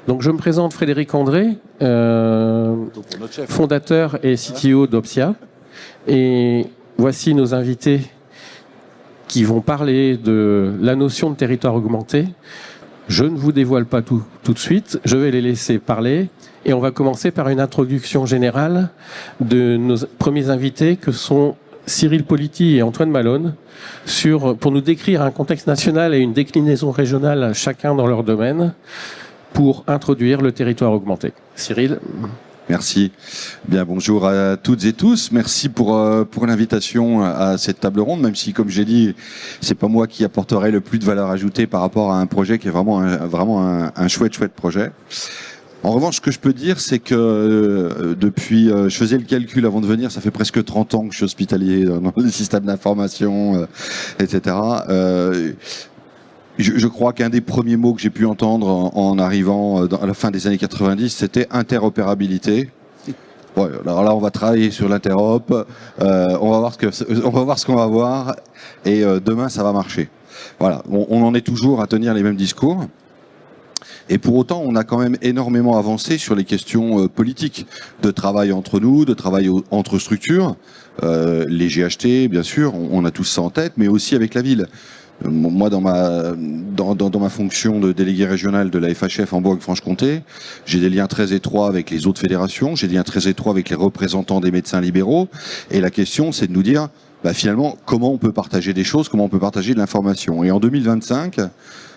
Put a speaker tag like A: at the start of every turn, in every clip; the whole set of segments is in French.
A: Donc je me présente Frédéric André, fondateur et CTO d'Opsia. Et voici nos invités qui vont parler de la notion de territoire augmenté. Je ne vous dévoile pas tout de suite, je vais les laisser parler. Et on va commencer par une introduction générale de nos premiers invités que sont Cyril Politi et Antoine Malone pour nous décrire un contexte national et une déclinaison régionale chacun dans leur domaine pour introduire le territoire augmenté. Cyril.
B: Merci. Bien, bonjour à toutes et tous. Merci pour l'invitation à cette table ronde, même si, comme j'ai dit, c'est pas moi qui apporterai le plus de valeur ajoutée par rapport à un projet qui est vraiment un chouette projet. En revanche, ce que je peux dire, c'est que depuis, je faisais le calcul avant de venir, ça fait presque 30 ans que je suis hospitalier dans les systèmes d'information, etc. Je crois qu'un des premiers mots que j'ai pu entendre en arrivant à la fin des années 90, c'était interopérabilité. Ouais, alors là, on va travailler sur l'interop, on va voir ce qu'on va voir, et demain, ça va marcher. Voilà, on en est toujours à tenir les mêmes discours. Et pour autant, on a quand même énormément avancé sur les questions politiques, de travail entre nous, de travail entre structures, les GHT, bien sûr, on a tous ça en tête, mais aussi avec la ville. Moi, dans ma fonction de délégué régional de la FHF en Bourgogne-Franche-Comté, j'ai des liens très étroits avec les autres fédérations, j'ai des liens très étroits avec les représentants des médecins libéraux, et la question, c'est de nous dire, finalement, comment on peut partager des choses, comment on peut partager de l'information. Et en 2025,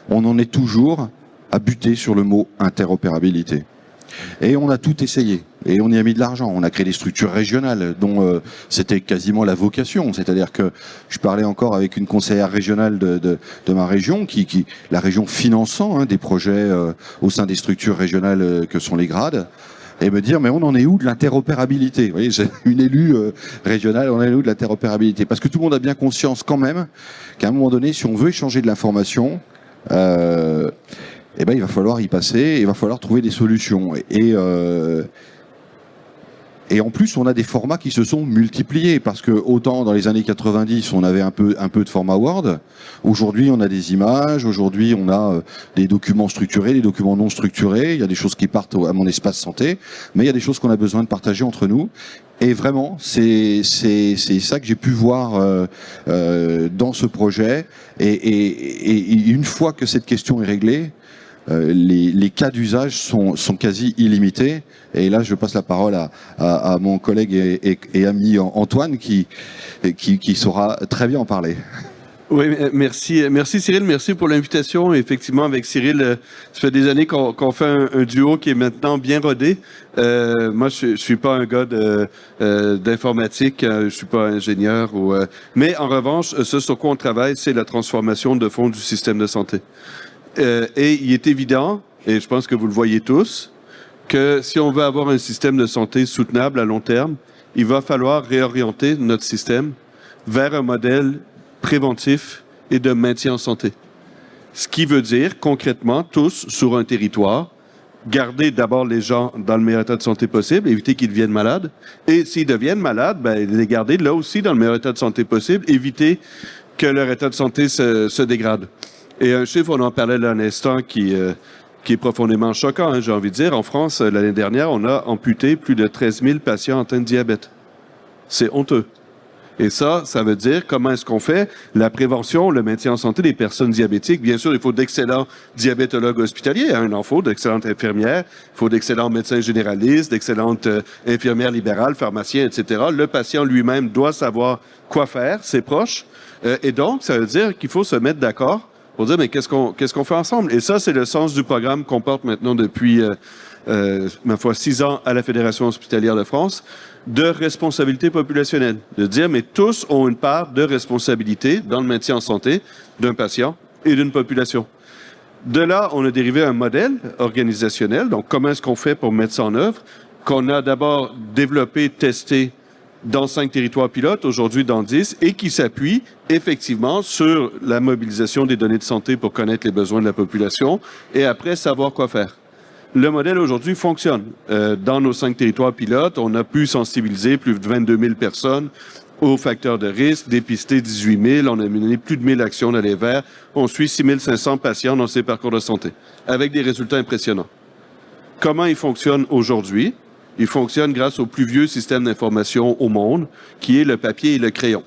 B: on en est toujours à buter sur le mot interopérabilité. Et on a tout essayé, et on y a mis de l'argent. On a créé des structures régionales dont c'était quasiment la vocation. C'est-à-dire que je parlais encore avec une conseillère régionale de ma région, la région finançant des projets au sein des structures régionales que sont les grades, et me dire, mais on en est où de l'interopérabilité? Vous voyez, j'ai une élue régionale, on en est où de l'interopérabilité? Parce que tout le monde a bien conscience quand même qu'à un moment donné, si on veut échanger de l'information, il va falloir y passer, et il va falloir trouver des solutions. Et en plus, on a des formats qui se sont multipliés, parce que autant dans les années 90, on avait un peu de format Word. Aujourd'hui, on a des images, aujourd'hui, on a des documents structurés, des documents non structurés. Il y a des choses qui partent à mon espace santé, mais il y a des choses qu'on a besoin de partager entre nous. Et vraiment, c'est ça que j'ai pu voir dans ce projet. Et une fois que cette question est réglée, les cas d'usage sont quasi illimités. Et là, je passe la parole à mon collègue et ami Antoine qui saura très bien en parler.
C: Oui, merci Cyril, merci pour l'invitation. Effectivement, avec Cyril, ça fait des années qu'on fait un duo qui est maintenant bien rodé. Moi, je suis pas un gars d'informatique, je suis pas ingénieur, mais en revanche, ce sur quoi on travaille, c'est la transformation de fond du système de santé. Et il est évident, et je pense que vous le voyez tous, que si on veut avoir un système de santé soutenable à long terme, il va falloir réorienter notre système vers un modèle préventif et de maintien en santé. Ce qui veut dire, concrètement, tous sur un territoire, garder d'abord les gens dans le meilleur état de santé possible, éviter qu'ils deviennent malades, et s'ils deviennent malades, les garder là aussi dans le meilleur état de santé possible, éviter que leur état de santé se dégrade. Et un chiffre, on en parlait là un instant, qui est profondément choquant, j'ai envie de dire. En France, l'année dernière, on a amputé plus de 13 000 patients atteints de diabète. C'est honteux. Et ça veut dire comment est-ce qu'on fait la prévention, le maintien en santé des personnes diabétiques. Bien sûr, il faut d'excellents diabétologues hospitaliers, il en faut, d'excellentes infirmières, il faut d'excellents médecins généralistes, d'excellentes infirmières libérales, pharmaciens, etc. Le patient lui-même doit savoir quoi faire, ses proches. Et donc, ça veut dire qu'il faut se mettre d'accord pour dire, mais qu'est-ce qu'on fait ensemble? Et ça, c'est le sens du programme qu'on porte maintenant depuis, 6 ans à la Fédération hospitalière de France, de responsabilité populationnelle. De dire, mais tous ont une part de responsabilité dans le maintien en santé d'un patient et d'une population. De là, on a dérivé un modèle organisationnel. Donc, comment est-ce qu'on fait pour mettre ça en œuvre? Qu'on a d'abord développé, testé dans 5 territoires pilotes, aujourd'hui dans 10, et qui s'appuie effectivement sur la mobilisation des données de santé pour connaître les besoins de la population et après savoir quoi faire. Le modèle aujourd'hui fonctionne. Dans nos 5 territoires pilotes, on a pu sensibiliser plus de 22 000 personnes aux facteurs de risque, dépister 18 000, on a mené plus de 1000 actions d'aller vers, on suit 6 500 patients dans ces parcours de santé, avec des résultats impressionnants. comment il fonctionne aujourd'hui. Il fonctionne grâce au plus vieux système d'information au monde, qui est le papier et le crayon.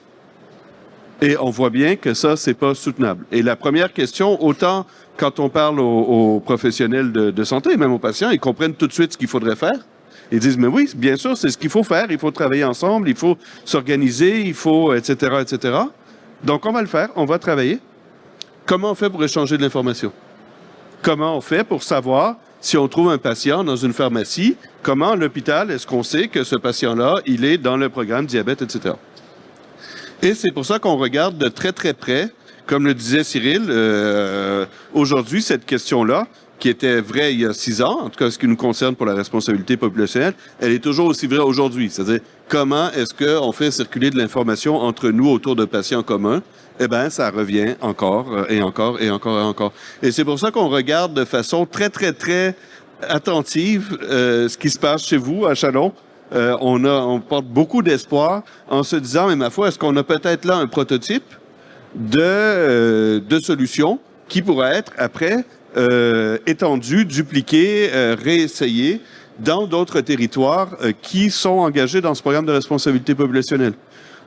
C: Et on voit bien que ça, c'est pas soutenable. Et la première question, autant quand on parle aux professionnels de santé, même aux patients, ils comprennent tout de suite ce qu'il faudrait faire. Ils disent, mais oui, bien sûr, c'est ce qu'il faut faire. Il faut travailler ensemble, il faut s'organiser, il faut, etc., etc. Donc, on va le faire, on va travailler. Comment on fait pour échanger de l'information? Comment on fait pour savoir si on trouve un patient dans une pharmacie, comment à l'hôpital est-ce qu'on sait que ce patient-là, il est dans le programme diabète, etc. Et c'est pour ça qu'on regarde de très, très près, comme le disait Cyril, aujourd'hui, cette question-là, qui était vraie il y a 6 ans, en tout cas ce qui nous concerne pour la responsabilité populationnelle, elle est toujours aussi vraie aujourd'hui. C'est-à-dire, comment est-ce qu'on fait circuler de l'information entre nous autour de patients communs? Eh bien, ça revient encore et encore et encore et encore. Et c'est pour ça qu'on regarde de façon très, très, très attentive ce qui se passe chez vous à Châlons. On porte beaucoup d'espoir en se disant, mais ma foi, est-ce qu'on a peut-être là un prototype de solution qui pourrait être après étendu, dupliqué, réessayé dans d'autres territoires qui sont engagés dans ce programme de responsabilité populationnelle.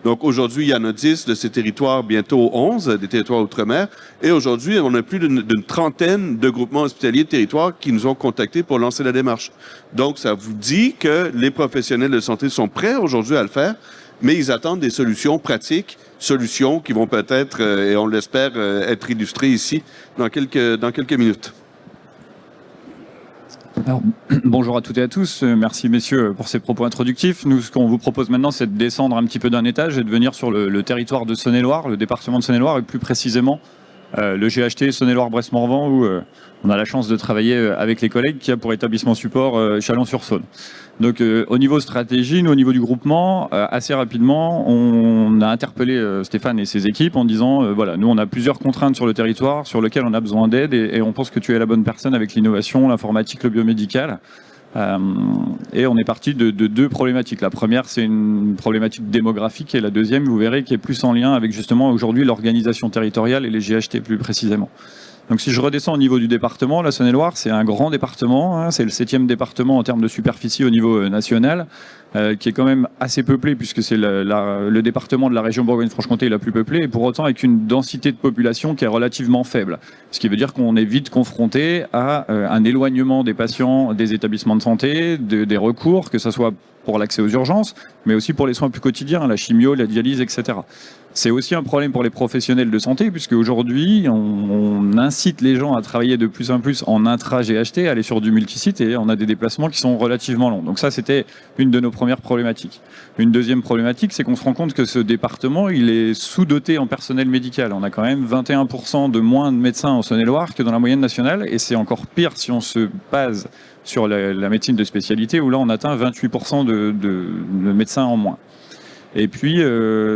C: Donc aujourd'hui, il y en a 10 de ces territoires, bientôt 11, des territoires outre-mer. Et aujourd'hui, on a plus d'une trentaine de groupements hospitaliers de territoires qui nous ont contactés pour lancer la démarche. Donc ça vous dit que les professionnels de santé sont prêts aujourd'hui à le faire, mais ils attendent des solutions pratiques, solutions qui vont peut-être, et on l'espère, être illustrées ici dans quelques minutes.
D: Alors, bonjour à toutes et à tous. Merci messieurs pour ces propos introductifs. Nous, ce qu'on vous propose maintenant, c'est de descendre un petit peu d'un étage et de venir sur le territoire de Saône-et-Loire, le département de Saône-et-Loire et plus précisément le GHT Saône-et-Loire-Brest-Morvan où on a la chance de travailler avec les collègues qui a pour établissement support Chalon-sur-Saône. Donc au niveau stratégie, nous au niveau du groupement, assez rapidement, on a interpellé Stéphane et ses équipes en disant voilà, nous on a plusieurs contraintes sur le territoire sur lesquelles on a besoin d'aide et on pense que tu es la bonne personne avec l'innovation, l'informatique, le biomédical. Et on est parti de 2 problématiques. La première, c'est une problématique démographique et la deuxième, vous verrez, qui est plus en lien avec justement aujourd'hui l'organisation territoriale et les GHT plus précisément. Donc si je redescends au niveau du département, la Saône-et-Loire, c'est un grand département, hein, c'est le 7e département en termes de superficie au niveau national, qui est quand même assez peuplé puisque c'est le département de la région Bourgogne-Franche-Comté la plus peuplée et pour autant avec une densité de population qui est relativement faible. Ce qui veut dire qu'on est vite confronté à un éloignement des patients des établissements de santé, des recours, que ce soit pour l'accès aux urgences, mais aussi pour les soins plus quotidiens, la chimio, la dialyse, etc. C'est aussi un problème pour les professionnels de santé, puisque aujourd'hui, on incite les gens à travailler de plus en plus en intra-GHT, aller sur du multisite, et on a des déplacements qui sont relativement longs. Donc ça, c'était une de nos premières problématiques. Une deuxième problématique, c'est qu'on se rend compte que ce département, il est sous-doté en personnel médical. On a quand même 21% de moins de médecins en Saône-et-Loire que dans la moyenne nationale, et c'est encore pire si on se base sur la médecine de spécialité, où là, on atteint 28% de médecins en moins. Et puis,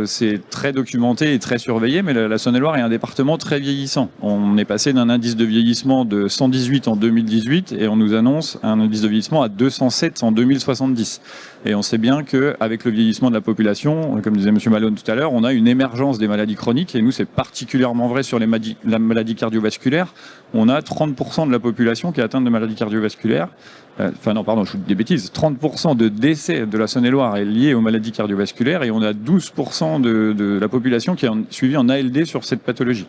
D: c'est très documenté et très surveillé, mais la Saône-et-Loire est un département très vieillissant. On est passé d'un indice de vieillissement de 118 en 2018 et on nous annonce un indice de vieillissement à 207 en 2070. Et on sait bien qu'avec le vieillissement de la population, comme disait M. Malone tout à l'heure, on a une émergence des maladies chroniques et nous, c'est particulièrement vrai sur la maladie cardiovasculaire. On a 30% de la population qui est atteinte de maladies cardiovasculaires. Enfin non, pardon, je vous dis des bêtises. 30% de décès de la Saône-et-Loire est lié aux maladies cardiovasculaires et on a 12% de la population qui est suivie en ALD sur cette pathologie.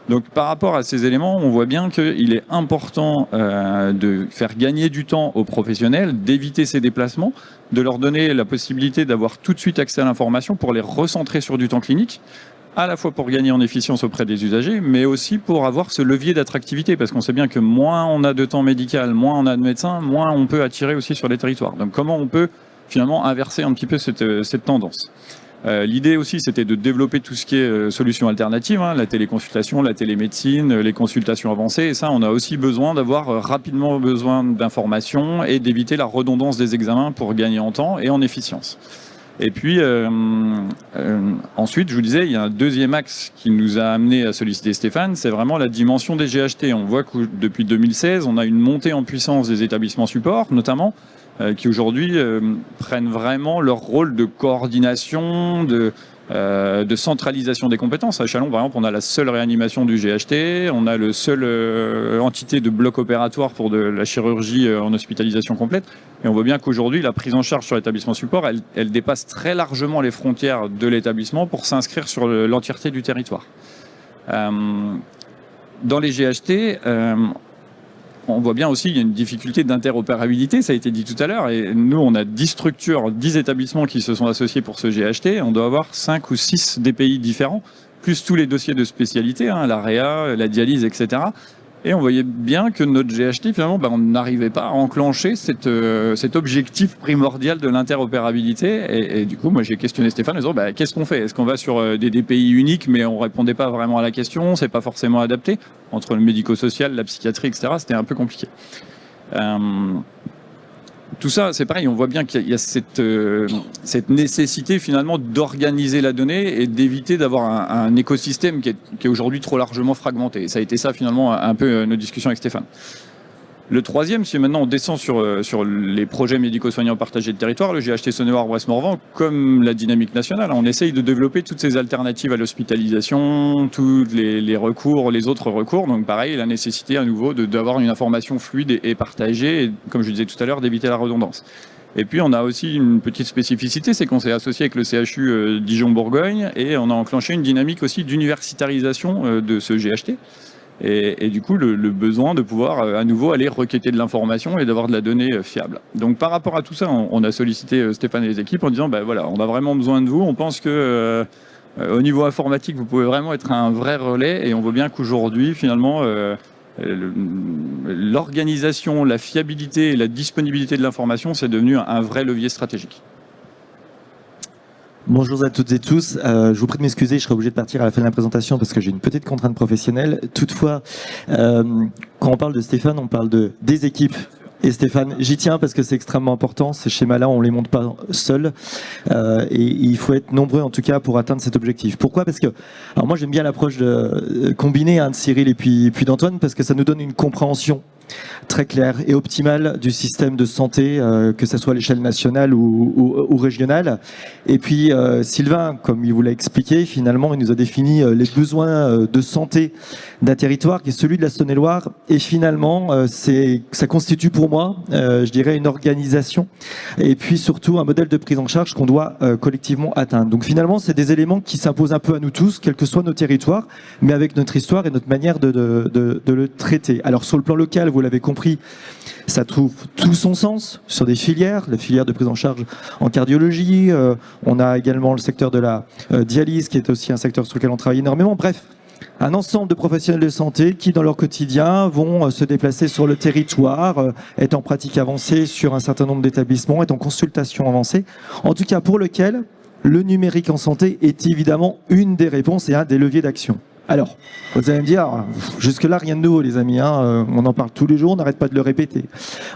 D: Donc par rapport à ces éléments, on voit bien qu'il est important de faire gagner du temps aux professionnels, d'éviter ces déplacements, de leur donner la possibilité d'avoir tout de suite accès à l'information pour les recentrer sur du temps clinique, à la fois pour gagner en efficience auprès des usagers, mais aussi pour avoir ce levier d'attractivité, parce qu'on sait bien que moins on a de temps médical, moins on a de médecins, moins on peut attirer aussi sur les territoires. Donc comment on peut finalement inverser un petit peu cette tendance ? L'idée aussi, c'était de développer tout ce qui est solutions alternatives, hein, la téléconsultation, la télémédecine, les consultations avancées. Et ça, on a aussi besoin d'avoir rapidement besoin d'informations et d'éviter la redondance des examens pour gagner en temps et en efficience. Et puis, ensuite, je vous disais, il y a un deuxième axe qui nous a amené à solliciter Stéphane, c'est vraiment la dimension des GHT. On voit que depuis 2016, on a une montée en puissance des établissements supports, notamment, qui aujourd'hui prennent vraiment leur rôle de coordination, de centralisation des compétences. À Chalon, par exemple, on a la seule réanimation du GHT, on a le seul entité de bloc opératoire pour de la chirurgie en hospitalisation complète. Et on voit bien qu'aujourd'hui, la prise en charge sur l'établissement support, elle dépasse très largement les frontières de l'établissement pour s'inscrire sur l'entièreté du territoire. Dans les GHT, on voit bien aussi qu'il y a une difficulté d'interopérabilité, ça a été dit tout à l'heure, et nous on a 10 structures, 10 établissements qui se sont associés pour ce GHT, on doit avoir 5 ou 6 DPI différents, plus tous les dossiers de spécialité, la réa, la dialyse, etc. Et on voyait bien que notre GHT, finalement, on n'arrivait pas à enclencher cet objectif primordial de l'interopérabilité. Et du coup, moi, j'ai questionné Stéphane en disant, qu'est-ce qu'on fait? Est-ce qu'on va sur des DPI uniques, mais on répondait pas vraiment à la question, c'est pas forcément adapté? Entre le médico-social, la psychiatrie, etc., c'était un peu compliqué. Tout ça, c'est pareil, on voit bien qu'il y a cette nécessité finalement d'organiser la donnée et d'éviter d'avoir un écosystème qui est aujourd'hui trop largement fragmenté. Et ça a été ça finalement un peu nos discussions avec Stéphane. Le troisième, si maintenant on descend sur les projets médico-soignants partagés de territoire, le GHT Saône-et-Loire-Bresse-Morvan, comme la dynamique nationale, on essaye de développer toutes ces alternatives à l'hospitalisation, tous les recours, les autres recours. Donc pareil, la nécessité à nouveau d'avoir une information fluide et partagée, et, comme je disais tout à l'heure, d'éviter la redondance. Et puis on a aussi une petite spécificité, c'est qu'on s'est associé avec le CHU Dijon-Bourgogne et on a enclenché une dynamique aussi d'universitarisation de ce GHT. Et du coup, le besoin de pouvoir à nouveau aller requêter de l'information et d'avoir de la donnée fiable. Donc par rapport à tout ça, on a sollicité Stéphane et les équipes en disant, voilà, on a vraiment besoin de vous. On pense que au niveau informatique, vous pouvez vraiment être un vrai relais. Et on voit bien qu'aujourd'hui, finalement, l'organisation, la fiabilité et la disponibilité de l'information, c'est devenu un vrai levier stratégique.
E: Bonjour à toutes et tous. Je vous prie de m'excuser, je serai obligé de partir à la fin de la présentation parce que j'ai une petite contrainte professionnelle. Toutefois, quand on parle de Stéphane, on parle des équipes. Et Stéphane, j'y tiens parce que c'est extrêmement important. Ces schémas-là, on ne les monte pas seuls. Et il faut être nombreux, en tout cas, pour atteindre cet objectif. Pourquoi? Parce que, alors moi, j'aime bien l'approche combinée de Cyril et puis d'Antoine parce que ça nous donne une compréhension très claire et optimale du système de santé, que ce soit à l'échelle nationale ou régionale. Et puis Sylvain, comme il vous l'a expliqué, finalement, il nous a défini les besoins de santé d'un territoire qui est celui de la Saône-et-Loire. Et finalement, ça constitue pour moi, je dirais, une organisation et puis surtout un modèle de prise en charge qu'on doit collectivement atteindre. Donc finalement, c'est des éléments qui s'imposent un peu à nous tous, quels que soient nos territoires, mais avec notre histoire et notre manière de le traiter. Alors sur le plan local, vous l'avez compris, ça trouve tout son sens sur des filières, la filière de prise en charge en cardiologie, on a également le secteur de la dialyse qui est aussi un secteur sur lequel on travaille énormément. Bref, un ensemble de professionnels de santé qui, dans leur quotidien, vont se déplacer sur le territoire, être en pratique avancée sur un certain nombre d'établissements, être en consultation avancée, en tout cas pour lequel le numérique en santé est évidemment une des réponses et un des leviers d'action. Alors, vous allez me dire, jusque-là, rien de nouveau, les amis. On en parle tous les jours, on n'arrête pas de le répéter.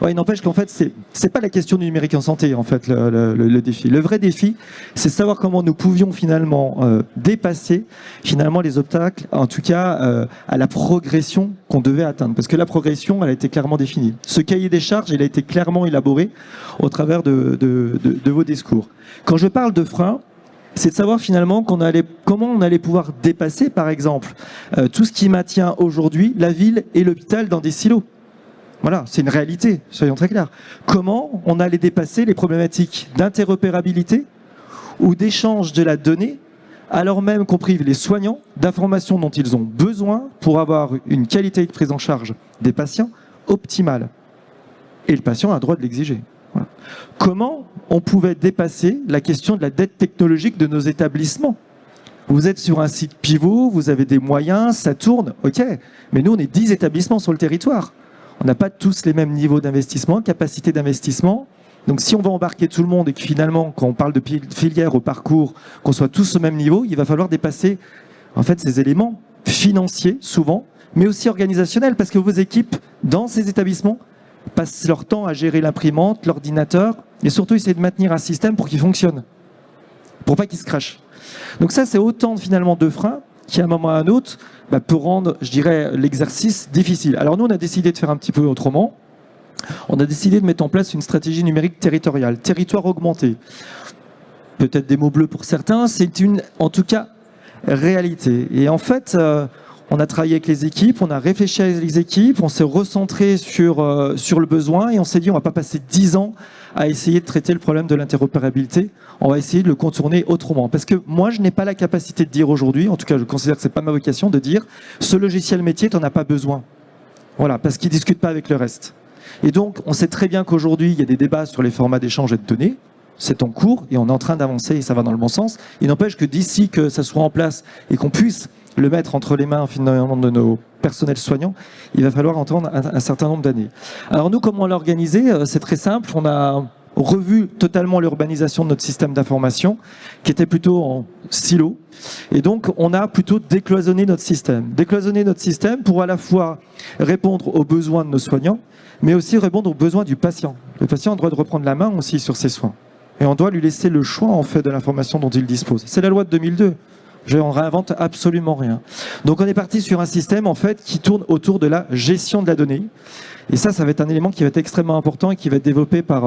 E: Ouais, il n'empêche qu'en fait, c'est pas la question du numérique en santé, en fait, le défi. Le vrai défi, c'est savoir comment nous pouvions finalement dépasser finalement les obstacles, en tout cas à la progression qu'on devait atteindre. Parce que la progression, elle a été clairement définie. Ce cahier des charges, il a été clairement élaboré au travers de vos discours. Quand je parle de freins, c'est de savoir finalement comment on allait pouvoir dépasser, par exemple, tout ce qui maintient aujourd'hui la ville et l'hôpital dans des silos. Voilà, c'est une réalité, soyons très clairs. Comment on allait dépasser les problématiques d'interopérabilité ou d'échange de la donnée, alors même qu'on prive les soignants d'informations dont ils ont besoin pour avoir une qualité de prise en charge des patients optimale. Et le patient a le droit de l'exiger. Voilà. Comment on pouvait dépasser la question de la dette technologique de nos établissements? Vous êtes sur un site pivot, vous avez des moyens, ça tourne, ok. Mais nous, on est 10 établissements sur le territoire. On n'a pas tous les mêmes niveaux d'investissement, capacité d'investissement. Donc si on va embarquer tout le monde et que finalement, quand on parle de filière au parcours, qu'on soit tous au même niveau, il va falloir dépasser en fait ces éléments financiers souvent, mais aussi organisationnels, parce que vos équipes dans ces établissements passent leur temps à gérer l'imprimante, l'ordinateur, et surtout essayer de maintenir un système pour qu'il fonctionne, pour pas qu'il se crache. Donc ça, c'est autant finalement de freins qui, à un moment ou à un autre, peut rendre, je dirais, l'exercice difficile. Alors nous, on a décidé de faire un petit peu autrement. On a décidé de mettre en place une stratégie numérique territoriale, territoire augmenté. peut-être des mots bleus pour certains, c'est une, en tout cas, réalité. Et en fait, on a travaillé avec les équipes, on a réfléchi avec les équipes, on s'est recentré sur le besoin et on s'est dit on va pas passer 10 ans à essayer de traiter le problème de l'interopérabilité. On va essayer de le contourner autrement. Parce que moi, je n'ai pas la capacité de dire aujourd'hui, en tout cas je considère que c'est pas ma vocation, de dire ce logiciel métier, tu n'en as pas besoin. Voilà, parce qu'il ne discute pas avec le reste. Et donc, on sait très bien qu'aujourd'hui, il y a des débats sur les formats d'échange et de données. C'est en cours et on est en train d'avancer et ça va dans le bon sens. Il n'empêche que d'ici que ça soit en place et qu'on puisse le mettre entre les mains finalement de nos personnels soignants, il va falloir entendre un certain nombre d'années. Alors nous, comment on l'a organisé? C'est très simple. On a revu totalement l'urbanisation de notre système d'information qui était plutôt en silo. Et donc, on a plutôt décloisonné notre système. Décloisonné notre système pour à la fois répondre aux besoins de nos soignants, mais aussi répondre aux besoins du patient. Le patient a le droit de reprendre la main aussi sur ses soins. Et on doit lui laisser le choix, en fait, de l'information dont il dispose. C'est la loi de 2002. On ne réinvente absolument rien. Donc, on est parti sur un système, en fait, qui tourne autour de la gestion de la donnée. Et ça va être un élément qui va être extrêmement important et qui va être développé par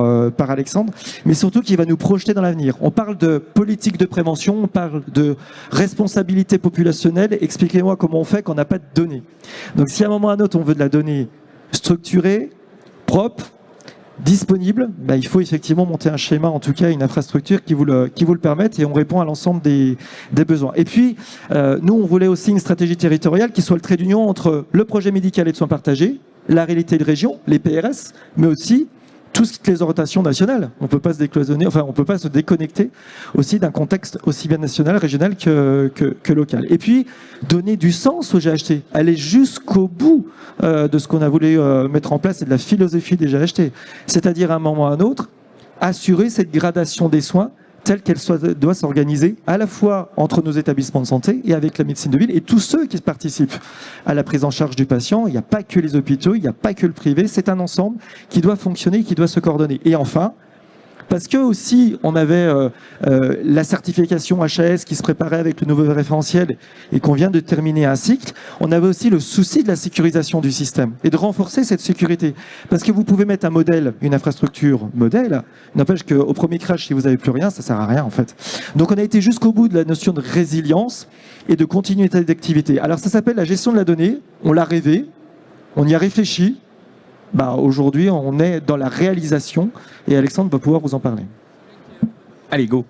E: Alexandre, mais surtout qui va nous projeter dans l'avenir. On parle de politique de prévention, on parle de responsabilité populationnelle. Expliquez-moi comment on fait quand on n'a pas de données. Donc, si à un moment ou à un autre, on veut de la donnée structurée, propre, disponible, il faut effectivement monter un schéma, en tout cas une infrastructure qui vous le permette, et on répond à l'ensemble des besoins. Et puis, nous, on voulait aussi une stratégie territoriale qui soit le trait d'union entre le projet médical et de soins partagés, la réalité de région, les PRS, mais aussi toutes les orientations nationales. On ne peut pas se décloisonner, enfin, on peut pas se déconnecter aussi d'un contexte aussi bien national, régional que local. Et puis, donner du sens au GHT, aller jusqu'au bout de ce qu'on a voulu mettre en place et de la philosophie des GHT. C'est-à-dire, à un moment ou à un autre, assurer cette gradation des soins telle qu'elle doit s'organiser à la fois entre nos établissements de santé et avec la médecine de ville et tous ceux qui participent à la prise en charge du patient. Il n'y a pas que les hôpitaux, il n'y a pas que le privé, c'est un ensemble qui doit fonctionner, qui doit se coordonner. Et enfin, parce que aussi on avait la certification HAS qui se préparait avec le nouveau référentiel et qu'on vient de terminer un cycle, on avait aussi le souci de la sécurisation du système et de renforcer cette sécurité. Parce que vous pouvez mettre un modèle, une infrastructure modèle, n'empêche qu'au premier crash, si vous n'avez plus rien, ça sert à rien en fait. Donc on a été jusqu'au bout de la notion de résilience et de continuité d'activité. Alors ça s'appelle la gestion de la donnée, on l'a rêvé, on y a réfléchi. Aujourd'hui, on est dans la réalisation et Alexandre va pouvoir vous en parler.
F: Allez, go.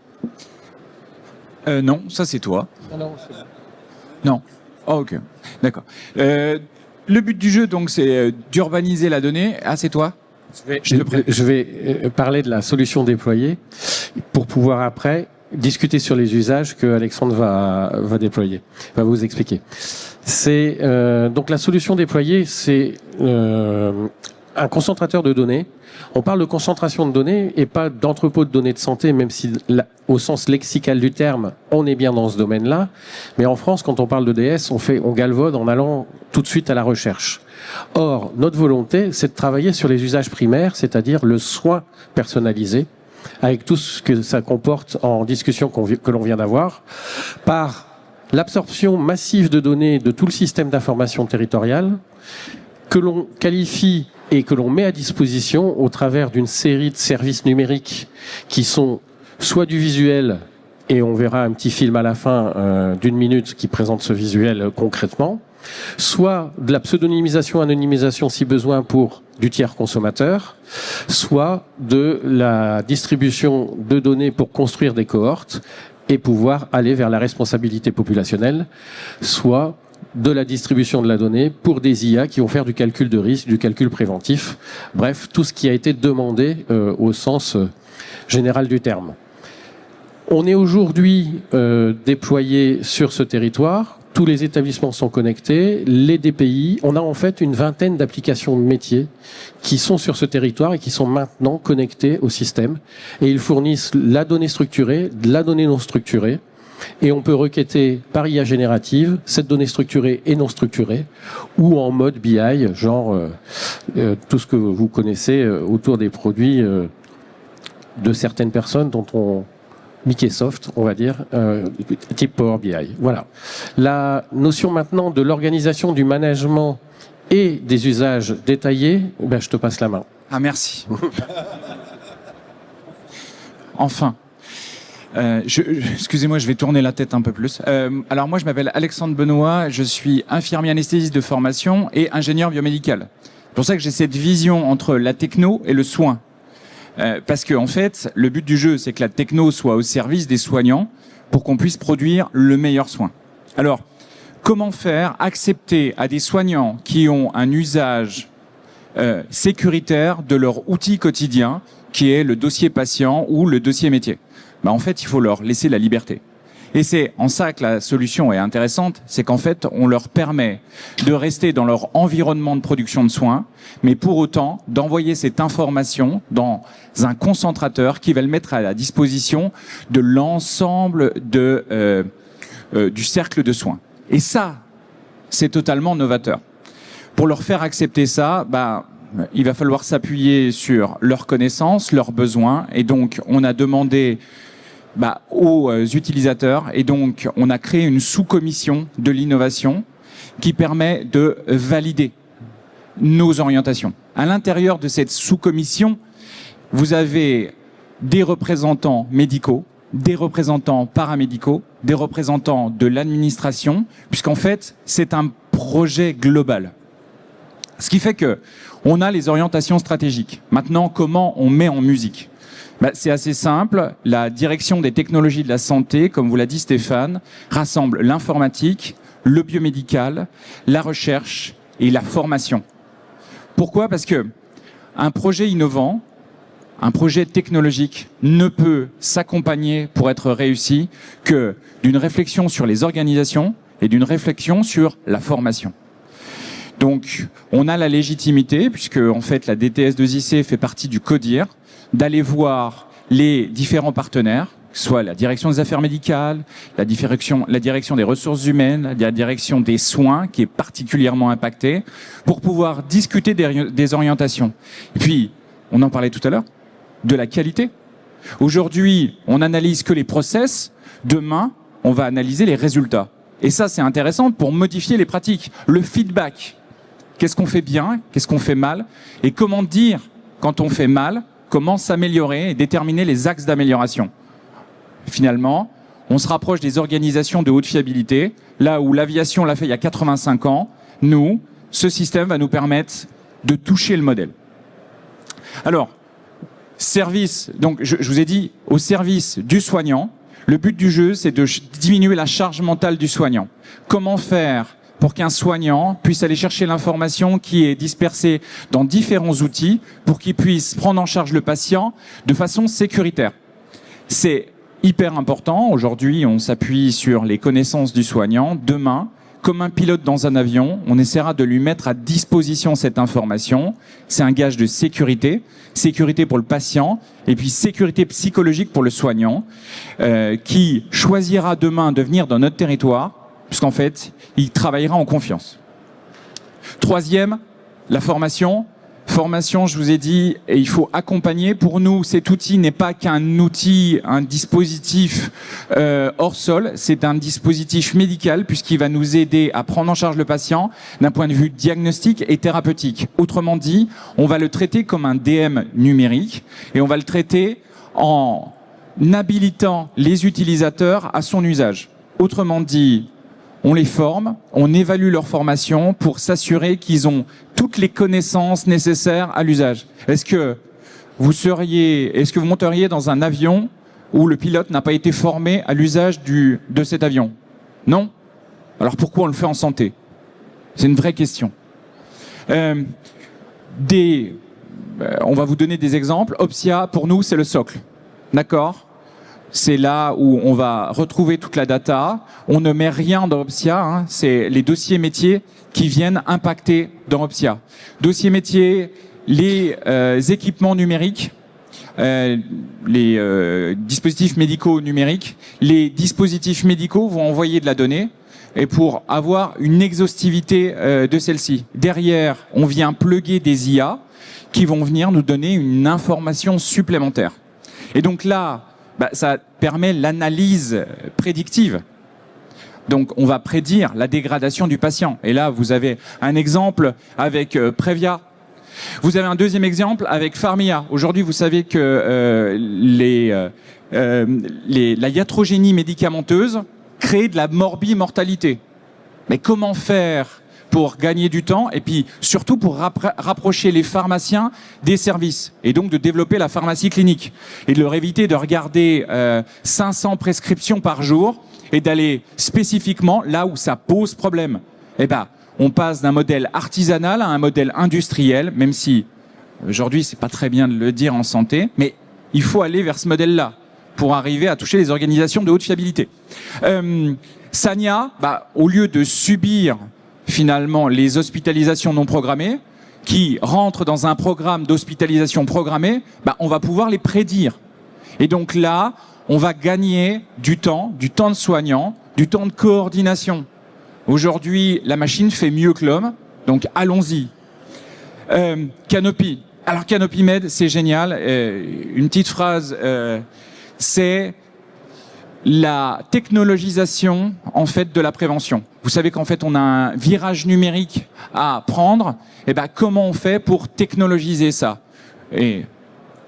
F: Non, ça c'est toi. Non. Oh, ok. D'accord. Le but du jeu, donc, c'est d'urbaniser la donnée. Ah, c'est toi.
A: Je vais parler de la solution déployée pour pouvoir après discuter sur les usages que Alexandre va déployer, va vous expliquer. C'est donc la solution déployée, c'est un concentrateur de données. On parle de concentration de données et pas d'entrepôt de données de santé, même si au sens lexical du terme, on est bien dans ce domaine-là. Mais en France, quand on parle de DS, on galvaude en allant tout de suite à la recherche. Or, notre volonté, c'est de travailler sur les usages primaires, c'est-à-dire le soin personnalisé, avec tout ce que ça comporte en discussion que l'on vient d'avoir, par l'absorption massive de données de tout le système d'information territoriale, que l'on qualifie et que l'on met à disposition au travers d'une série de services numériques qui sont soit du visuel, et on verra un petit film à la fin d'1 minute qui présente ce visuel concrètement, soit de la pseudonymisation, anonymisation si besoin pour du tiers consommateur, soit de la distribution de données pour construire des cohortes et pouvoir aller vers la responsabilité populationnelle, soit de la distribution de la donnée pour des IA qui vont faire du calcul de risque, du calcul préventif, bref, tout ce qui a été demandé au sens général du terme. On est aujourd'hui déployé sur ce territoire, tous les établissements sont connectés, les DPI, on a en fait une vingtaine d'applications de métiers qui sont sur ce territoire et qui sont maintenant connectés au système, et ils fournissent la donnée structurée, de la donnée non structurée, et on peut requêter par IA générative cette donnée structurée et non structurée, ou en mode BI, genre tout ce que vous connaissez autour des produits de certaines personnes dont on Microsoft, on va dire, type Power BI. Voilà. La notion maintenant de l'organisation, du management et des usages détaillés, je te passe la main.
F: Ah, merci. Enfin. Excusez-moi, je vais tourner la tête un peu plus. Alors moi, je m'appelle Alexandre Benoît, je suis infirmier anesthésiste de formation et ingénieur biomédical. C'est pour ça que j'ai cette vision entre la techno et le soin. Parce que en fait, le but du jeu, c'est que la techno soit au service des soignants pour qu'on puisse produire le meilleur soin. Alors, comment faire accepter à des soignants qui ont un usage sécuritaire de leur outil quotidien, qui est le dossier patient ou le dossier métier? En fait, il faut leur laisser la liberté. Et c'est en ça que la solution est intéressante, c'est qu'en fait, on leur permet de rester dans leur environnement de production de soins, mais pour autant d'envoyer cette information dans un concentrateur qui va le mettre à la disposition de l'ensemble du cercle de soins. Et ça, c'est totalement novateur. Pour leur faire accepter ça, il va falloir s'appuyer sur leurs connaissances, leurs besoins, et donc on a demandé aux utilisateurs, et donc on a créé une sous-commission de l'innovation qui permet de valider nos orientations. À l'intérieur de cette sous-commission, vous avez des représentants médicaux, des représentants paramédicaux, des représentants de l'administration, puisqu'en fait, c'est un projet global. Ce qui fait que on a les orientations stratégiques. Maintenant, comment on met en musique ? C'est assez simple. La direction des technologies de la santé, comme vous l'a dit Stéphane, rassemble l'informatique, le biomédical, la recherche et la formation. Pourquoi ? Parce que un projet innovant, un projet technologique ne peut s'accompagner pour être réussi que d'une réflexion sur les organisations et d'une réflexion sur la formation. Donc, on a la légitimité, puisque en fait la DTS2IC fait partie du CODIR, d'aller voir les différents partenaires, soit la direction des affaires médicales, la direction des ressources humaines, la direction des soins, qui est particulièrement impactée, pour pouvoir discuter des orientations. Et puis, on en parlait tout à l'heure, de la qualité. Aujourd'hui, on n'analyse que les process. Demain, on va analyser les résultats. Et ça, c'est intéressant pour modifier les pratiques. Le feedback. Qu'est-ce qu'on fait bien? Qu'est-ce qu'on fait mal? Et comment dire quand on fait mal? Comment s'améliorer et déterminer les axes d'amélioration? Finalement, on se rapproche des organisations de haute fiabilité. Là où l'aviation l'a fait il y a 85 ans, nous, ce système va nous permettre de toucher le modèle. Alors, service, donc je vous ai dit, au service du soignant, le but du jeu, c'est de diminuer la charge mentale du soignant. Comment faire pour qu'un soignant puisse aller chercher l'information qui est dispersée dans différents outils pour qu'il puisse prendre en charge le patient de façon sécuritaire. C'est hyper important. Aujourd'hui, on s'appuie sur les connaissances du soignant. Demain, comme un pilote dans un avion, on essaiera de lui mettre à disposition cette information. C'est un gage de sécurité. Sécurité pour le patient et puis sécurité psychologique pour le soignant qui choisira demain de venir dans notre territoire puisqu'en fait, il travaillera en confiance. Troisième, la formation. Formation, je vous ai dit, et il faut accompagner. Pour nous, cet outil n'est pas qu'un outil, un dispositif hors sol. C'est un dispositif médical puisqu'il va nous aider à prendre en charge le patient d'un point de vue diagnostique et thérapeutique. Autrement dit, on va le traiter comme un DM numérique et on va le traiter en habilitant les utilisateurs à son usage. Autrement dit, on les forme, on évalue leur formation pour s'assurer qu'ils ont toutes les connaissances nécessaires à l'usage. Est-ce que vous monteriez dans un avion où le pilote n'a pas été formé à l'usage de cet avion? Non? Alors pourquoi on le fait en santé? C'est une vraie question. On va vous donner des exemples. Opsia, pour nous, c'est le socle. D'accord? C'est là où on va retrouver toute la data. On ne met rien dans Opsia, c'est les dossiers métiers qui viennent impacter dans Opsia. Dossiers métiers, les équipements numériques, les dispositifs médicaux numériques. Les dispositifs médicaux vont envoyer de la donnée et pour avoir une exhaustivité de celle-ci. Derrière, on vient plugger des IA qui vont venir nous donner une information supplémentaire. Et donc là, ça permet l'analyse prédictive. Donc, on va prédire la dégradation du patient. Et là, vous avez un exemple avec Previa. Vous avez un deuxième exemple avec Pharmia. Aujourd'hui, vous savez que la iatrogénie médicamenteuse crée de la morbimortalité. Mais comment faire pour gagner du temps et puis surtout pour rapprocher les pharmaciens des services et donc de développer la pharmacie clinique et de leur éviter de regarder 500 prescriptions par jour et d'aller spécifiquement là où ça pose problème. Eh ben, on passe d'un modèle artisanal à un modèle industriel, même si aujourd'hui c'est pas très bien de le dire en santé, mais il faut aller vers ce modèle-là pour arriver à toucher les organisations de haute fiabilité. Sania, au lieu de subir finalement les hospitalisations non programmées, qui rentrent dans un programme d'hospitalisation programmée, on va pouvoir les prédire. Et donc là, on va gagner du temps de soignant, du temps de coordination. Aujourd'hui, la machine fait mieux que l'homme, donc allons-y. Canopy. Alors Canopy Med, c'est génial. Une petite phrase, c'est la technologisation en fait de la prévention. Vous savez qu'en fait on a un virage numérique à prendre. Et comment on fait pour technologiser ça? Et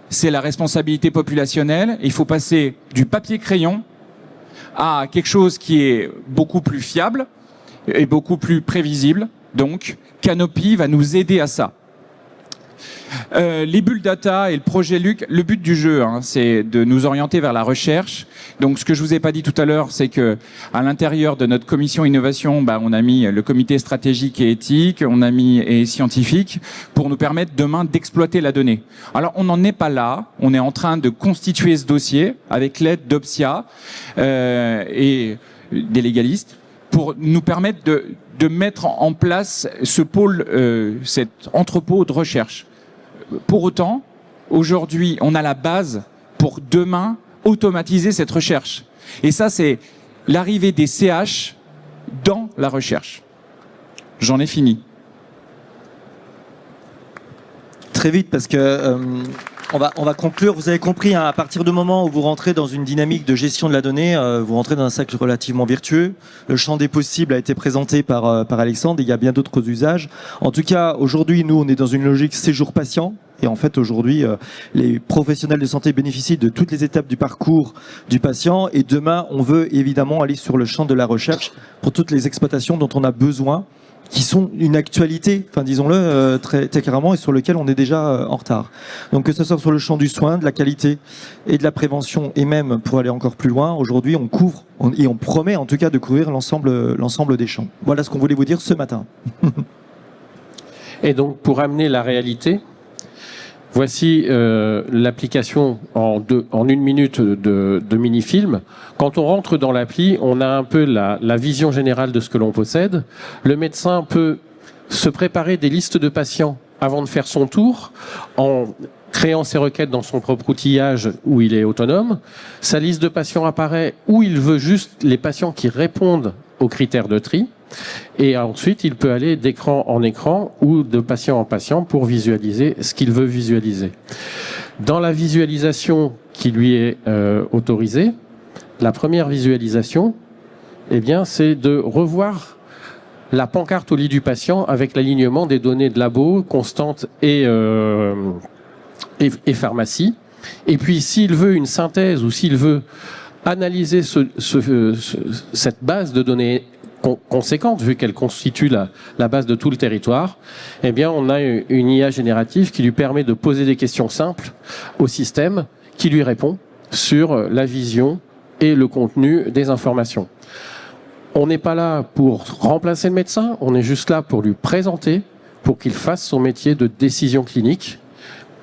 F: c'est la responsabilité populationnelle. Il faut passer du papier crayon à quelque chose qui est beaucoup plus fiable et beaucoup plus prévisible. Donc Canopy va nous aider à ça. Les bulles data et le projet Luc, le but du jeu, c'est de nous orienter vers la recherche. Donc, ce que je vous ai pas dit tout à l'heure, c'est que à l'intérieur de notre commission innovation, on a mis le comité stratégique et éthique, on a mis et scientifique pour nous permettre demain d'exploiter la donnée. Alors, on n'en est pas là. On est en train de constituer ce dossier avec l'aide d'Opsia et des légalistes pour nous permettre de mettre en place ce pôle, cet entrepôt de recherche. Pour autant, aujourd'hui, on a la base pour demain automatiser cette recherche. Et ça, c'est l'arrivée des CH dans la recherche. J'en ai fini.
E: Très vite, parce que on va conclure. Vous avez compris, à partir du moment où vous rentrez dans une dynamique de gestion de la donnée, vous rentrez dans un cercle relativement vertueux. Le champ des possibles a été présenté par Alexandre, et il y a bien d'autres usages. En tout cas, aujourd'hui, nous, on est dans une logique séjour patient. Et en fait, aujourd'hui, les professionnels de santé bénéficient de toutes les étapes du parcours du patient. Et demain, on veut évidemment aller sur le champ de la recherche pour toutes les exploitations dont on a besoin, qui sont une actualité, disons-le très clairement, et sur lequel on est déjà en retard. Donc que ce soit sur le champ du soin, de la qualité et de la prévention, et même pour aller encore plus loin, aujourd'hui on couvre, et on promet en tout cas de couvrir l'ensemble des champs. Voilà ce qu'on voulait vous dire ce matin.
A: Et donc pour amener la réalité, voici l'application en 1 minute de mini-film. Quand on rentre dans l'appli, on a un peu la vision générale de ce que l'on possède. Le médecin peut se préparer des listes de patients avant de faire son tour, en créant ses requêtes dans son propre outillage où il est autonome. Sa liste de patients apparaît où il veut juste les patients qui répondent aux critères de tri. Et ensuite, il peut aller d'écran en écran ou de patient en patient pour visualiser ce qu'il veut visualiser. Dans la visualisation qui lui est autorisée, la première visualisation, c'est de revoir la pancarte au lit du patient avec l'alignement des données de labo, constantes et pharmacie. Et puis, s'il veut une synthèse ou s'il veut analyser cette base de données conséquente, vu qu'elle constitue la base de tout le territoire, on a une IA générative qui lui permet de poser des questions simples au système qui lui répond sur la vision et le contenu des informations. On n'est pas là pour remplacer le médecin, on est juste là pour lui présenter, pour qu'il fasse son métier de décision clinique.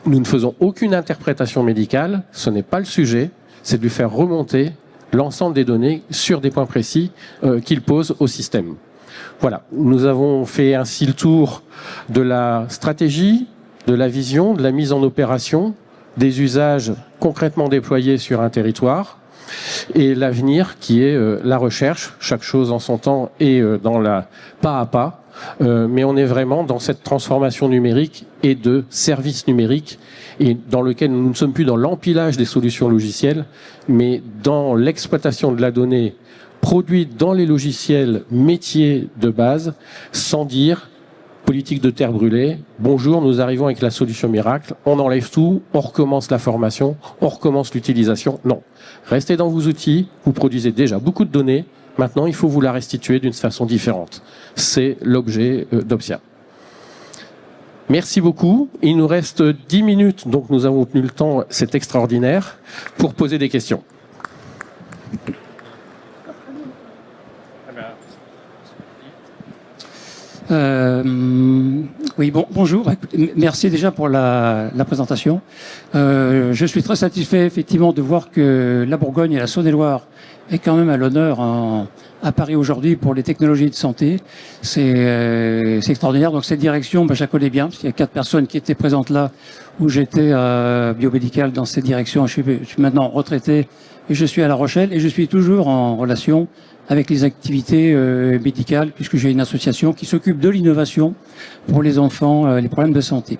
A: Nous ne faisons aucune interprétation médicale, ce n'est pas le sujet, c'est de lui faire remonter l'ensemble des données sur des points précis qu'il pose au système. Voilà, nous avons fait ainsi le tour de la stratégie, de la vision, de la mise en opération, des usages concrètement déployés sur un territoire, et l'avenir qui est la recherche, chaque chose en son temps et dans la pas à pas, mais on est vraiment dans cette transformation numérique et de services numériques, et dans lequel nous ne sommes plus dans l'empilage des solutions logicielles, mais dans l'exploitation de la donnée produite dans les logiciels métiers de base, sans dire politique de terre brûlée. Bonjour, nous arrivons avec la solution miracle. On enlève tout, on recommence la formation, on recommence l'utilisation. Non. Restez dans vos outils. Vous produisez déjà beaucoup de données. Maintenant, il faut vous la restituer d'une façon différente. C'est l'objet d'Opsia. Merci beaucoup. Il nous reste 10 minutes, donc nous avons tenu le temps, c'est extraordinaire, pour poser des questions.
G: Oui, bonjour. Merci déjà pour la présentation. Je suis très satisfait effectivement de voir que la Bourgogne et la Saône-et-Loire est quand même à l'honneur à Paris aujourd'hui pour les technologies de santé. C'est extraordinaire. Donc cette direction, je la connais bien, parce qu'il y a 4 personnes qui étaient présentes là où j'étais biomédical dans cette direction. Je suis maintenant retraité et je suis à La Rochelle et je suis toujours en relation avec les activités médicales, puisque j'ai une association qui s'occupe de l'innovation pour les enfants, les problèmes de santé.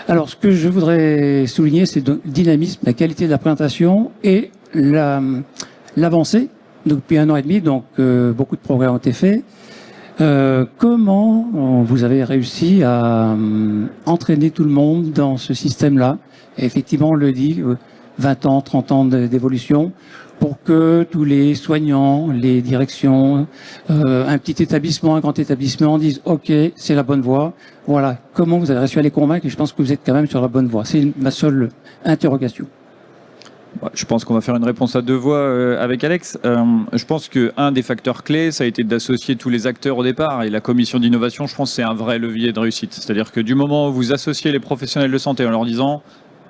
G: Alors, ce que je voudrais souligner, c'est le dynamisme, la qualité de la présentation et l'avancée. Donc, depuis 1 an et demi, donc beaucoup de progrès ont été faits. Comment vous avez réussi à entraîner tout le monde dans ce système-là? Et effectivement, on le dit, 20 ans, 30 ans d'évolution, pour que tous les soignants, les directions, un petit établissement, un grand établissement disent « Ok, c'est la bonne voie ». Voilà, comment vous avez réussi à les convaincre? Et je pense que vous êtes quand même sur la bonne voie. C'est ma seule interrogation.
D: Je pense qu'on va faire une réponse à 2 voix avec Alex. Je pense qu'un des facteurs clés, ça a été d'associer tous les acteurs au départ. Et la commission d'innovation, je pense, c'est un vrai levier de réussite. C'est-à-dire que du moment où vous associez les professionnels de santé en leur disant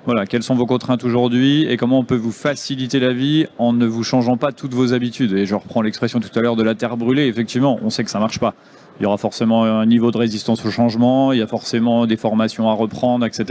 D: voilà, quelles sont vos contraintes aujourd'hui et comment on peut vous faciliter la vie en ne vous changeant pas toutes vos habitudes. Et je reprends l'expression tout à l'heure de la terre brûlée. Effectivement, on sait que ça marche pas. Il y aura forcément un niveau de résistance au changement, il y a forcément des formations à reprendre, etc.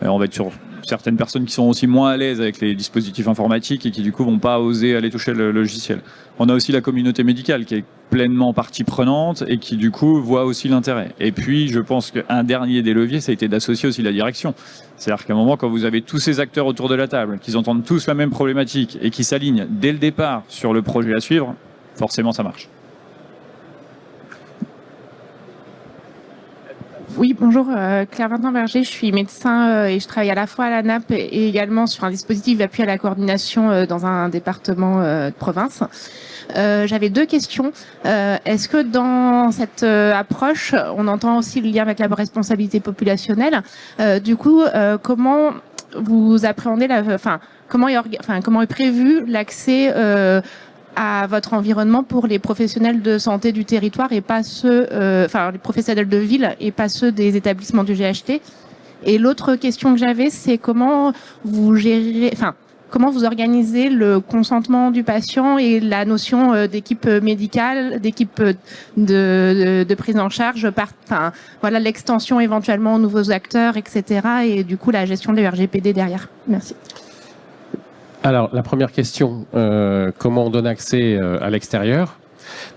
D: Et on va être sur certaines personnes qui sont aussi moins à l'aise avec les dispositifs informatiques et qui du coup vont pas oser aller toucher le logiciel. On a aussi la communauté médicale qui est pleinement partie prenante et qui du coup voit aussi l'intérêt. Et puis je pense qu'un dernier des leviers, ça a été d'associer aussi la direction. C'est-à-dire qu'à un moment, quand vous avez tous ces acteurs autour de la table, qu'ils entendent tous la même problématique et qui s'alignent dès le départ sur le projet à suivre, forcément ça marche.
H: Oui, bonjour, Claire Vintin-Berger, je suis médecin et je travaille à la fois à la NAP et également sur un dispositif d'appui à la coordination dans un département de province. J'avais 2 questions. Est-ce que dans cette approche, on entend aussi le lien avec la responsabilité populationnelle? Du coup, comment vous appréhendez comment est prévu l'accès à votre environnement pour les professionnels de santé du territoire et pas ceux, les professionnels de ville et pas ceux des établissements du GHT. Et l'autre question que j'avais, c'est comment vous gérez, comment vous organisez le consentement du patient et la notion d'équipe médicale, d'équipe de prise en charge, l'extension éventuellement aux nouveaux acteurs, etc. Et du coup la gestion des RGPD derrière. Merci.
A: Alors, la première question, comment on donne accès à l'extérieur?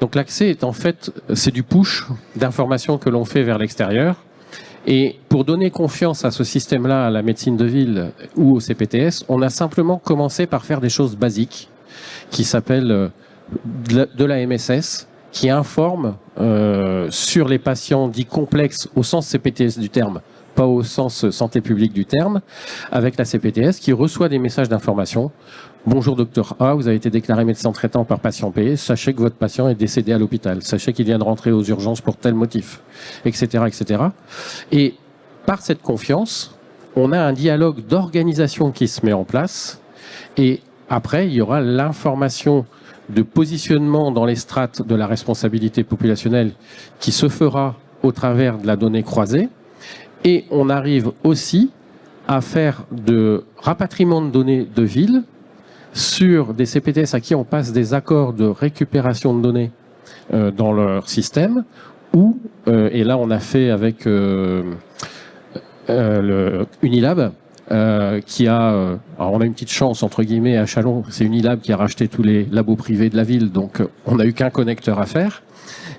A: Donc, l'accès est en fait, c'est du push d'informations que l'on fait vers l'extérieur. Et pour donner confiance à ce système-là, à la médecine de ville ou au CPTS, on a simplement commencé par faire des choses basiques qui s'appellent de la MSS, qui informe sur les patients dits complexes au sens CPTS du terme, pas au sens santé publique du terme, avec la CPTS qui reçoit des messages d'information. Bonjour docteur A, vous avez été déclaré médecin traitant par patient P, sachez que votre patient est décédé à l'hôpital, sachez qu'il vient de rentrer aux urgences pour tel motif, etc., etc. Et par cette confiance, on a un dialogue d'organisation qui se met en place et après, il y aura l'information de positionnement dans les strates de la responsabilité populationnelle qui se fera au travers de la donnée croisée. Et on arrive aussi à faire de rapatriement de données de ville sur des CPTS à qui on passe des accords de récupération de données dans leur système, ou, et là on a fait avec le Unilab, qui a, alors on a une petite chance entre guillemets à Chalon, c'est Unilab qui a racheté tous les labos privés de la ville, donc on n'a eu qu'un connecteur à faire.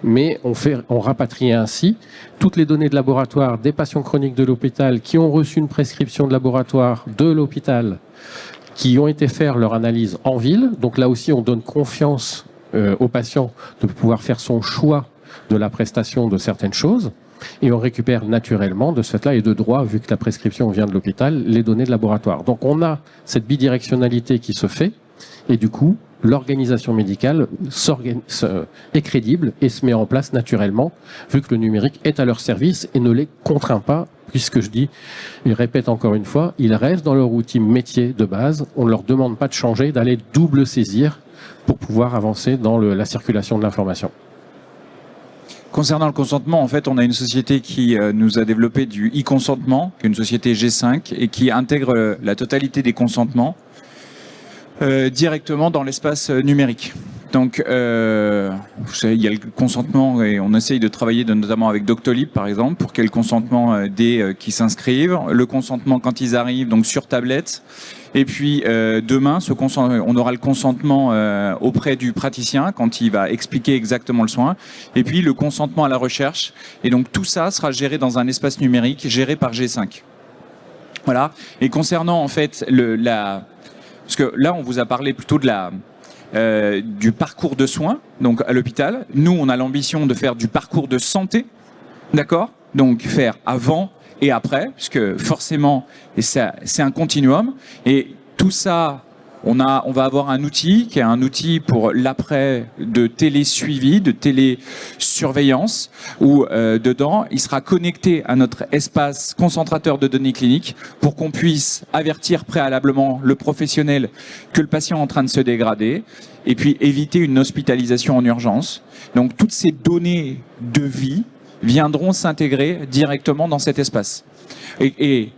A: Mais on rapatrie ainsi toutes les données de laboratoire des patients chroniques de l'hôpital qui ont reçu une prescription de laboratoire de l'hôpital, qui ont été faire leur analyse en ville. Donc là aussi, on donne confiance au patient de pouvoir faire son choix de la prestation de certaines choses. et on récupère naturellement de ce fait-là et de droit, vu que la prescription vient de l'hôpital, les données de laboratoire. Donc on a cette bidirectionnalité qui se fait et du coup, l'organisation médicale est crédible et se met en place naturellement, vu que le numérique est à leur service et ne les contraint pas, puisque je dis, et répète encore une fois, ils restent dans leur outil métier de base, on ne leur demande pas de changer, d'aller double saisir pour pouvoir avancer dans la circulation de l'information.
F: Concernant le consentement, en fait, on a une société qui nous a développé du e-consentement, qui est une société G5, et qui intègre la totalité des consentements directement dans l'espace numérique. Donc, vous savez, il y a le consentement et on essaye de travailler notamment avec Doctolib, par exemple, pour qu'il y ait le consentement des qui s'inscrivent, le consentement quand ils arrivent, donc sur tablette. Et puis demain, on aura le consentement auprès du praticien quand il va expliquer exactement le soin. Et puis le consentement à la recherche. Et donc tout ça sera géré dans un espace numérique géré par G5. Voilà. Et concernant en fait parce que là, on vous a parlé plutôt de du parcours de soins, donc à l'hôpital. Nous, on a l'ambition de faire du parcours de santé, d'accord ? Donc faire avant et après, puisque forcément, c'est un continuum. Et tout ça, on va avoir un outil qui est un outil pour l'après de télésuivi, de télésurveillance, où dedans, il sera connecté à notre espace concentrateur de données cliniques pour qu'on puisse avertir préalablement le professionnel que le patient est en train de se dégrader et puis éviter une hospitalisation en urgence. Donc toutes ces données de vie viendront s'intégrer directement dans cet espace. Et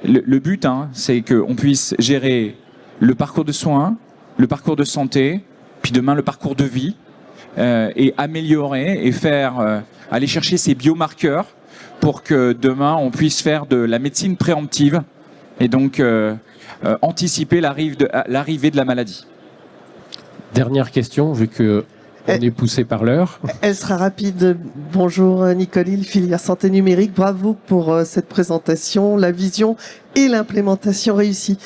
F: le but, c'est qu'on puisse gérer le parcours de soins, le parcours de santé, puis demain le parcours de vie, et améliorer et aller chercher ces biomarqueurs pour que demain on puisse faire de la médecine préemptive et donc anticiper l'arrivée de la maladie.
A: Dernière question, vu que on est poussé par l'heure.
I: Elle sera rapide. Bonjour Nicole Hill, filière santé numérique. Bravo pour cette présentation, la vision et l'implémentation réussie.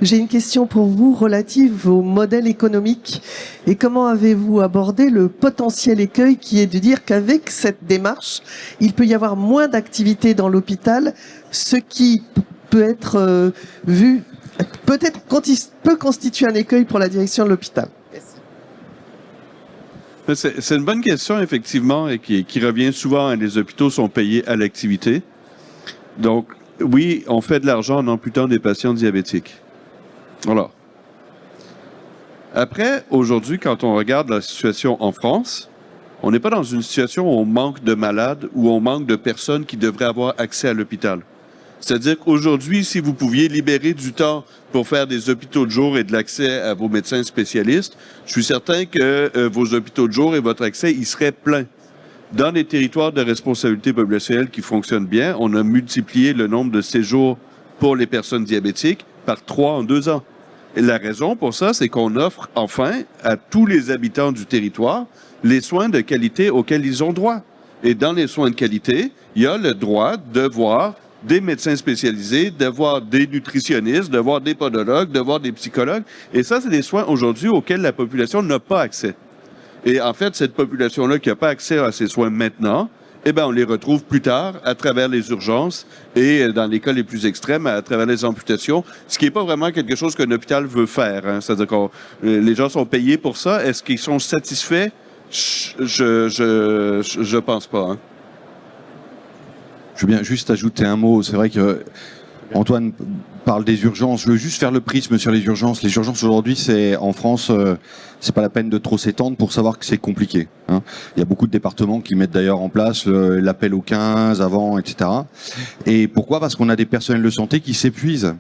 I: J'ai une question pour vous relative au modèle économique et comment avez-vous abordé le potentiel écueil qui est de dire qu'avec cette démarche, il peut y avoir moins d'activité dans l'hôpital, ce qui peut être vu, peut constituer un écueil pour la direction de l'hôpital.
C: C'est une bonne question, effectivement, et qui revient souvent. Les hôpitaux sont payés à l'activité. Donc, oui, on fait de l'argent en amputant des patients diabétiques. Voilà. Après, aujourd'hui, quand on regarde la situation en France, on n'est pas dans une situation où on manque de malades, où on manque de personnes qui devraient avoir accès à l'hôpital. C'est-à-dire qu'aujourd'hui, si vous pouviez libérer du temps pour faire des hôpitaux de jour et de l'accès à vos médecins spécialistes, je suis certain que vos hôpitaux de jour et votre accès, ils seraient pleins. Dans les territoires de responsabilité populationnelle qui fonctionnent bien, on a multiplié le nombre de séjours pour les personnes diabétiques par 3 en 2 ans. Et la raison pour ça, c'est qu'on offre enfin à tous les habitants du territoire les soins de qualité auxquels ils ont droit. Et dans les soins de qualité, il y a le droit de voir des médecins spécialisés, d'avoir des nutritionnistes, d'avoir des podologues, d'avoir des psychologues. Et ça, c'est des soins aujourd'hui auxquels la population n'a pas accès. Et en fait, cette population-là qui n'a pas accès à ces soins maintenant, eh ben, on les retrouve plus tard à travers les urgences et dans les cas les plus extrêmes, à travers les amputations, ce qui n'est pas vraiment quelque chose qu'un hôpital veut faire. C'est-à-dire que les gens sont payés pour ça. Est-ce qu'ils sont satisfaits? Je pense pas.
B: Je veux bien juste ajouter un mot. C'est vrai que Antoine parle des urgences. Je veux juste faire le prisme sur les urgences. Les urgences aujourd'hui, c'est en France, c'est pas la peine de trop s'étendre pour savoir que c'est compliqué. Il y a beaucoup de départements qui mettent d'ailleurs en place l'appel au 15 avant, etc. Et pourquoi ? Parce qu'on a des personnels de santé qui s'épuisent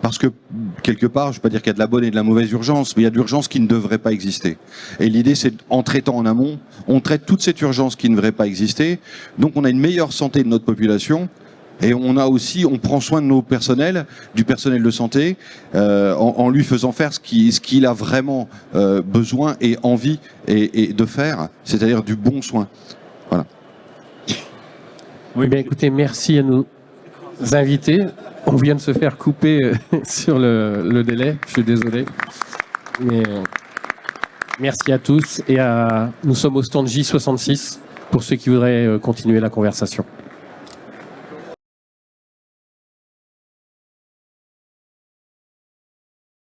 B: parce que quelque part, je ne vais pas dire qu'il y a de la bonne et de la mauvaise urgence, mais il y a d'urgences qui ne devraient pas exister. Et l'idée, c'est en traitant en amont, on traite toute cette urgence qui ne devrait pas exister. Donc, on a une meilleure santé de notre population. Et on prend soin de nos personnels, du personnel de santé, en lui faisant faire ce qu'il a vraiment besoin et envie et de faire, c'est-à-dire du bon soin. Voilà.
A: Oui, bien écoutez, merci à nos invités. On vient de se faire couper sur le délai, je suis désolé. Mais merci à tous. Et nous sommes au stand J66. pour ceux qui voudraient continuer la conversation.